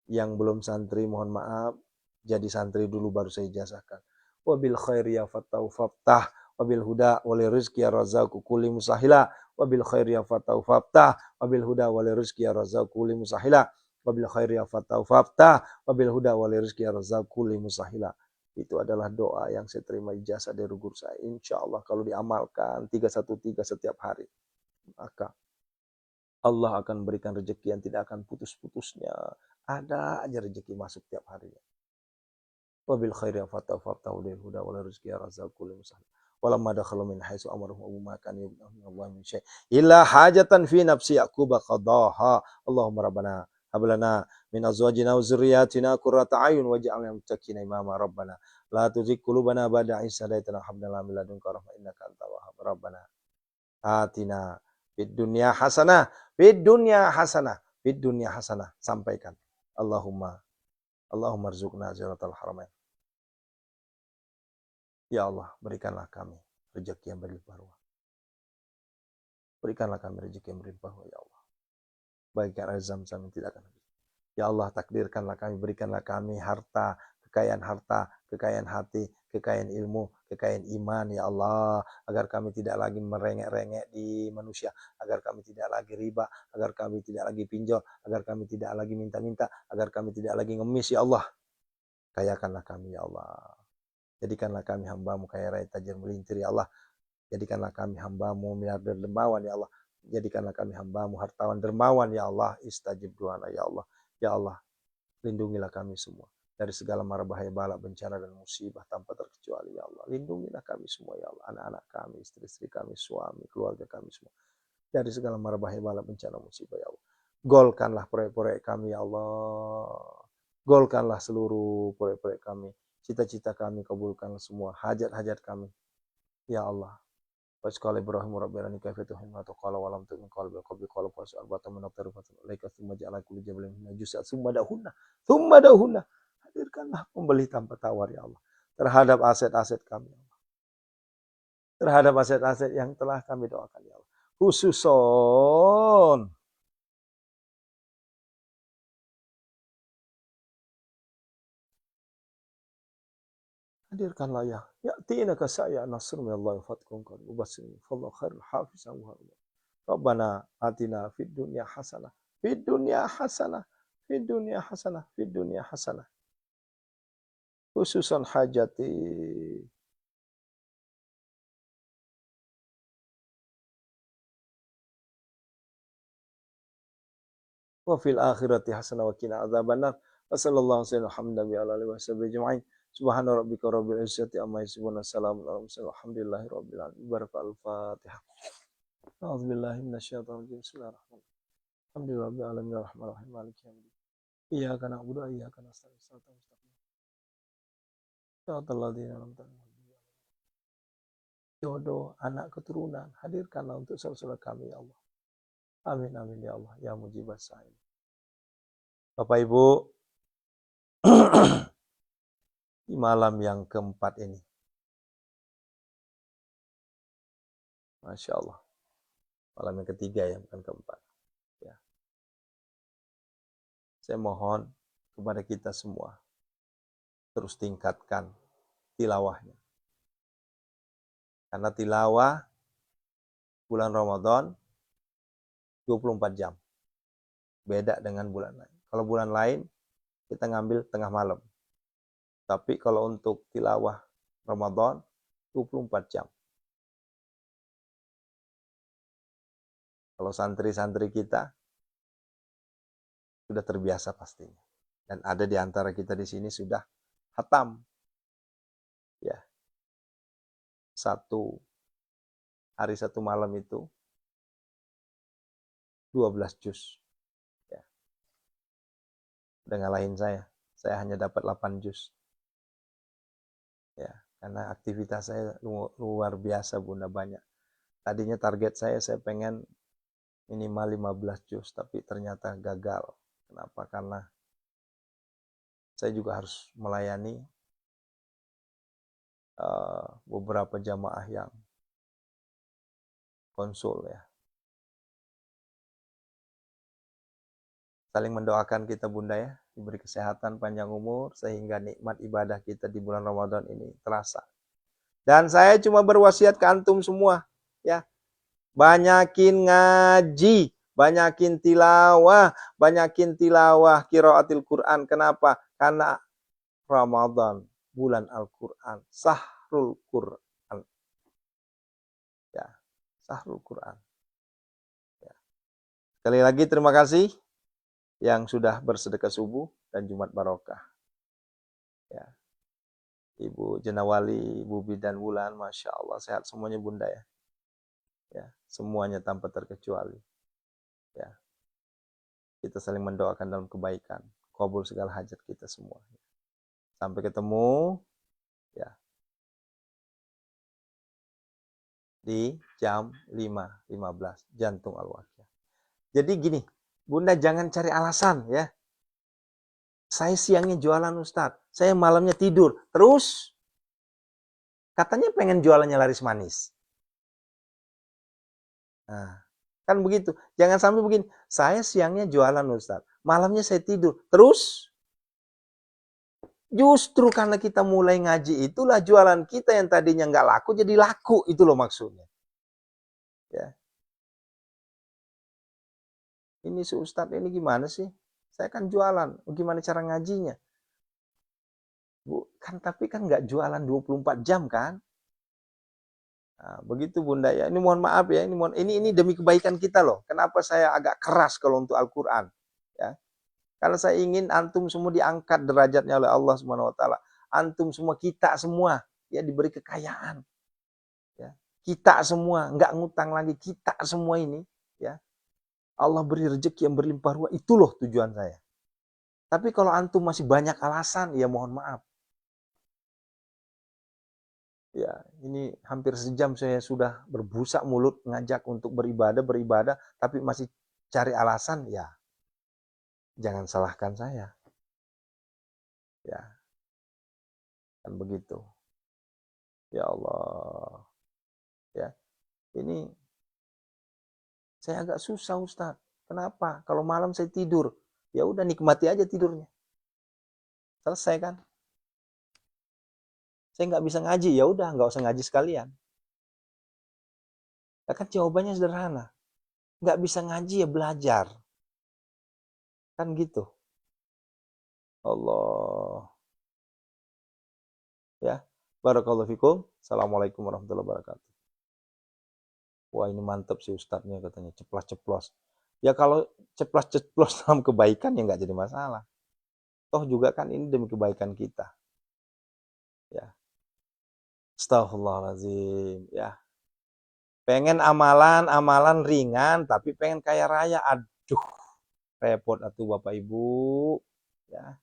S1: Yang belum santri mohon maaf, jadi santri dulu baru saya ijazahkan. Wabil khairi ya fattah fattah. Wabil huda wali rizki ya razaqu kulli musahila. Wabil khairi ya fattah fattah. Wabil huda wali rizki ya razaqu kulli musahila. Wabil khairi ya fattah fattah. Wabil huda wali rizki ya razaqu kulli musahila. Itu adalah doa yang saya terima ijazah dari guru saya. Insya Allah kalau diamalkan 313 setiap hari, maka Allah akan berikan rezeki yang tidak akan putus-putusnya. Ada aja rezeki masuk tiap harinya. Wabil khairi fatahu fatahu lil huda wal rizqi razaqul musah. Walamma dakhala min haitsu amaruhu Abu Makan yubnahu Allah min syai. Illa hajatan fi nafsi Yaqub qadaha. Allahumma rabbana hablana min azwajina wa dzurriyyatina qurrata a'yun waj'alna muttaqina imama rabbana. La tuzigh qulubana ba'da idh hadaytana wa hab lana min ladunka rahmah innaka antal wahhab. Rabbana atina fid dunya hasanah, fid dunya hasanah, fid dunya hasanah. Sampaikan. Allahumma rzuqna ziyaratal haramain. Ya Allah, berikanlah kami rezeki yang berlimpah ruah. Berikanlah kami rezeki yang berlimpah ruah, ya Allah. Bagikan air Zam-Zam yang tidak akan habis. Ya Allah, takdirkanlah kami, berikanlah kami harta, kekayaan hati, kekayaan ilmu, kekayaan iman, ya Allah. Agar kami tidak lagi merengek-rengek di manusia, agar kami tidak lagi riba, agar kami tidak lagi pinjol, agar kami tidak lagi minta-minta, agar kami tidak lagi ngemis, ya Allah. Kayakanlah kami, ya Allah. Jadikanlah kami hamba-Mu kaya raya tajir melintir, ya Allah. Jadikanlah kami hamba-Mu miliarder dermawan, ya Allah. Jadikanlah kami hamba-Mu hartawan dermawan, ya Allah. Istajib doana, ya Allah. Ya Allah, lindungilah kami semua dari segala mara bahaya, bala, bencana, dan musibah tanpa terkecuali, ya Allah. Lindungilah kami semua, ya Allah. Anak-anak kami, istri-istri kami, suami, keluarga kami semua. Dari segala mara bahaya, bala, bencana, musibah, ya Allah. Golkanlah proyek-proyek kami, ya Allah. Golkanlah seluruh proyek-proyek kami. Cita-cita kami kabulkan semua, hajat-hajat kami. Ya Allah. Wa qala Ibrahim rabbana kaifa tuhimma taqala wa lam tu'min qalbi qabli qala fa arba'atan min aqtarifat alaika thumma ja'ala kulli jabalin min jusat thumma dahunna. Hadirkanlah pembeli tanpa tawar, ya Allah, terhadap aset-aset kami, ya Allah. Terhadap aset-aset yang telah kami doakan, ya Allah. Khususon hadirkanlah ya ya'tinaka saya nasr min Allah fatkun qad ubasir fallahu khairul hafizan wa Rabbana atina fid dunya hasanah fid dunya hasanah fid dunya hasanah fid dunya hasanah khususan hajati wa fil akhirati hasanah wa qina adzabannar. Wassallallahu alaihi wasallam. Subhana rabbika rabbil izzati amma yasifun. Assalamu alaikum warahmatullahi rabbil alamin. Al-Fatihah. A'udzubillahi minasyaitonir rajim. Bismillahirrahmanirrahim. Alhamdulillahi rabbil alamin arrahmanir rahim maliki yaumiddin. Iyyaka na'budu wa iyyaka nasta'in. Shiratal ladzina an'amta 'alaihim. Jodoh, anak keturunan, hadirkanlah untuk saudara kami, ya Allah. Amin amin ya Allah, ya mujibas sa'il. Bapak Ibu, di malam yang keempat ini, Masya Allah, malam yang ketiga ya, bukan keempat. Ya. Saya mohon kepada kita semua, terus tingkatkan tilawahnya. Karena tilawah bulan Ramadan 24 jam. Beda dengan bulan lain. Kalau bulan lain, kita ngambil tengah malam. Tapi kalau untuk tilawah Ramadan, 24 jam. Kalau santri-santri kita, sudah terbiasa pastinya. Dan ada di antara kita di sini sudah hatam. Ya. Satu hari satu malam itu 12 juz. Ya. Udah ngalahin saya. Saya hanya dapat 8 juz. Ya, karena aktivitas saya luar biasa, Bunda, banyak. Tadinya target saya pengen minimal 15 juz, tapi ternyata gagal. Kenapa? Karena saya juga harus melayani beberapa jamaah yang konsul, ya. Saling mendoakan kita, Bunda, ya, diberi kesehatan, panjang umur, sehingga nikmat ibadah kita di bulan Ramadan ini terasa. Dan saya cuma berwasiat ke antum semua, ya, banyakin ngaji, banyakin tilawah qiraatil Quran. Kenapa? Karena Ramadan bulan Al-Quran, Sahrul Quran. Ya, Sahrul Quran. Ya. Sekali lagi terima kasih yang sudah bersedekah subuh dan Jumat Barokah. Ya. Ibu Jenawali, Ibu Bidan Wulan, Masya Allah, sehat semuanya Bunda ya. Ya, semuanya tanpa terkecuali. Ya. Kita saling mendoakan dalam kebaikan. Kabul segala hajat kita semua. Sampai ketemu ya di jam 5.15 Jantung Al-Waqiah. Jadi gini, Bunda jangan cari alasan ya. Saya siangnya jualan Ustadz, saya malamnya tidur. Terus katanya pengen jualannya laris manis. Nah, kan begitu. Jangan sampai begini, saya siangnya jualan Ustadz, malamnya saya tidur. Terus justru karena kita mulai ngaji itulah jualan kita yang tadinya nggak laku jadi laku, itu loh maksudnya. Ya. Ini si Ustadz ini gimana sih? Saya kan jualan, gimana cara ngajinya? Bu, kan tapi kan nggak jualan 24 jam kan? Nah, begitu Bunda ya. Ini mohon maaf ya, ini demi kebaikan kita loh. Kenapa saya agak keras kalau untuk Al-Qur'an? Ya. Karena saya ingin antum semua diangkat derajatnya oleh Allah Subhanahu wa taala. Antum semua, kita semua ya diberi kekayaan. Ya. Kita semua nggak ngutang lagi, kita semua ini ya. Allah beri rezeki yang berlimpah ruah, itu loh tujuan saya. Tapi kalau antum masih banyak alasan, ya mohon maaf. Ya, ini hampir sejam saya sudah berbusa mulut ngajak untuk beribadah, tapi masih cari alasan, ya jangan salahkan saya. Ya, kan begitu. Ya Allah. Ya, ini saya agak susah Ustadz. Kenapa? Kalau malam saya tidur, ya udah nikmati aja tidurnya. Selesai kan? Saya nggak bisa ngaji, ya udah nggak usah ngaji sekalian. Ya kan jawabannya sederhana. Nggak bisa ngaji ya belajar. Kan gitu. Allah. Ya. Barakallahu fikum. Assalamualaikum warahmatullahi wabarakatuh. Wah ini mantap sih Ustadznya katanya. Ceplas-ceplos. Ya kalau ceplos-ceplos dalam kebaikan ya nggak jadi masalah. Toh juga kan ini demi kebaikan kita. Ya. Astaghfirullahaladzim. Ya. Pengen amalan ringan tapi pengen kaya raya. Aduh. Repot atuh Bapak Ibu. Ya.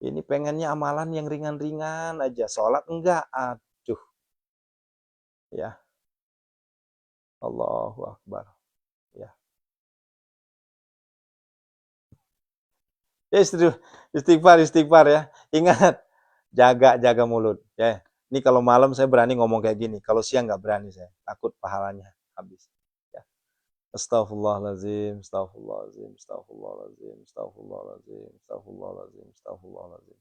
S1: Ini pengennya amalan yang ringan-ringan aja. Sholat enggak. Aduh. Ya. Allahu Akbar. Ya. Istighfar ya. Ingat, jaga mulut. Ya. Ini kalau malam saya berani ngomong kayak gini. Kalau siang nggak berani saya. Takut pahalanya habis. Ya. Astaghfirullahaladzim, astaghfirullahaladzim, astaghfirullahaladzim, astaghfirullahaladzim, astaghfirullahaladzim, astaghfirullahaladzim.